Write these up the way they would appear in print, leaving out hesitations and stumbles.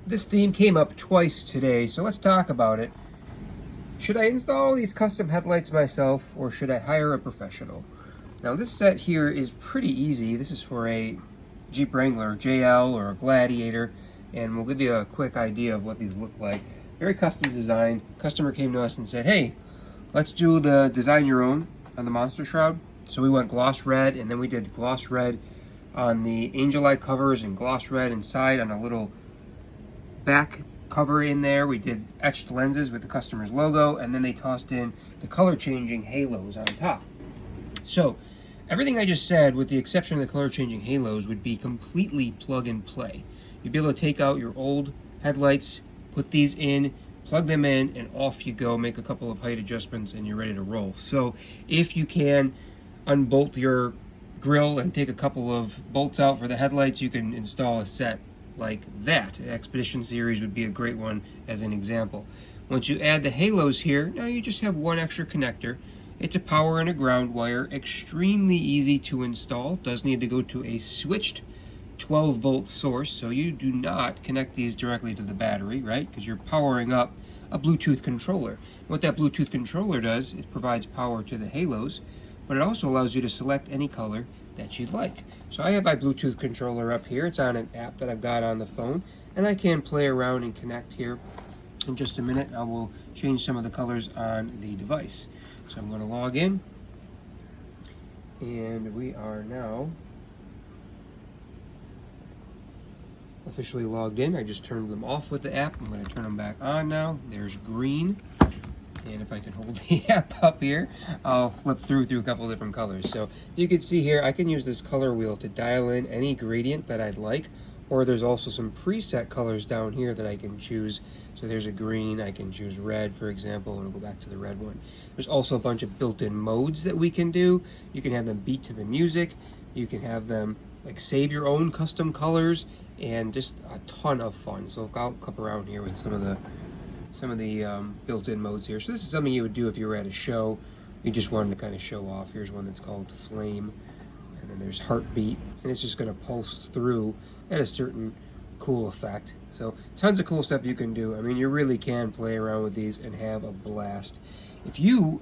This theme came up twice today, so let's talk about it. Should I install these custom headlights myself, or should I hire a professional? Now this set here is pretty easy. This is for a Jeep Wrangler JL or a Gladiator, and we'll give you a quick idea of what these look like. Very custom designed. Customer came to us and said, hey, let's do the design your own on the monster shroud. So we went gloss red, and then we did gloss red on the angel eye covers and gloss red inside on a little back cover in there. We did etched lenses with the customer's logo, and then they tossed in the color changing halos on top. So everything I just said, with the exception of the color changing halos, would be completely plug and play. You'd be able to take out your old headlights, put these in, plug them in, and off you go. Make a couple of height adjustments and you're ready to roll. So if you can unbolt your grill and take a couple of bolts out for the headlights, you can install a set like that. Expedition series would be a great one as an example. Once you add the halos here, now you just have one extra connector. It's a power and a ground wire, extremely easy to install. Does need to go to a switched 12-volt source, so you do not connect these directly to the battery, right? Because you're powering up a Bluetooth controller. What that Bluetooth controller does, it provides power to the halos, but it also allows you to select any color that you'd like. So I have my Bluetooth controller up here. It's on an app that I've got on the phone, and I can play around and connect here. In just a minute, I will change some of the colors on the device. So I'm going to log in, and we are now officially logged in. I just turned them off with the app. I'm going to turn them back on now. There's green. And if I can hold the app up here, I'll flip through a couple different colors. So you can see here, I can use this color wheel to dial in any gradient that I'd like, or there's also some preset colors down here that I can choose. So there's a green, I can choose red, for example, and I'll go back to the red one. There's also a bunch of built-in modes that we can do. You can have them beat to the music. You can have them like save your own custom colors, and just a ton of fun. So I'll clip around here with some of the built-in modes here. So this is something you would do if you were at a show. You just wanted to kind of show off. Here's one that's called Flame, and then there's Heartbeat, and it's just going to pulse through at a certain cool effect. So tons of cool stuff you can do. I mean, you really can play around with these and have a blast. If you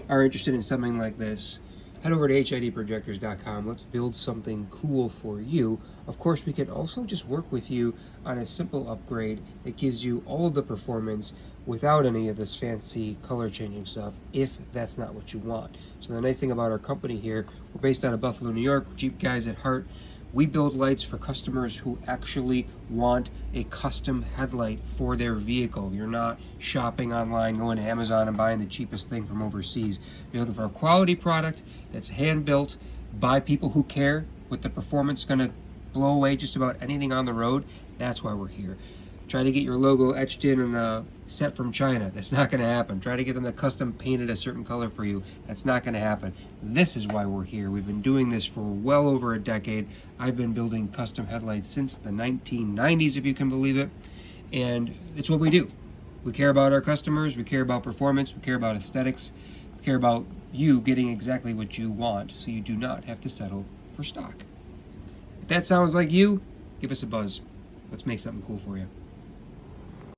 are interested in something like this, head over to HIDprojectors.com. Let's build something cool for you. Of course, we can also just work with you on a simple upgrade that gives you all of the performance without any of this fancy color changing stuff, if that's not what you want. So the nice thing about our company here, we're based out of Buffalo, New York, Jeep guys at heart. We build lights for customers who actually want a custom headlight for their vehicle. You're not shopping online, going to Amazon and buying the cheapest thing from overseas. You're looking for a quality product that's hand-built by people who care, with the performance going to blow away just about anything on the road. That's why we're here. Try to get your logo etched in a set from China. That's not going to happen. Try to get them to custom painted a certain color for you. That's not going to happen. This is why we're here. We've been doing this for well over a decade. I've been building custom headlights since the 1990s, if you can believe it. And it's what we do. We care about our customers. We care about performance. We care about aesthetics. We care about you getting exactly what you want, so you do not have to settle for stock. If that sounds like you, give us a buzz. Let's make something cool for you.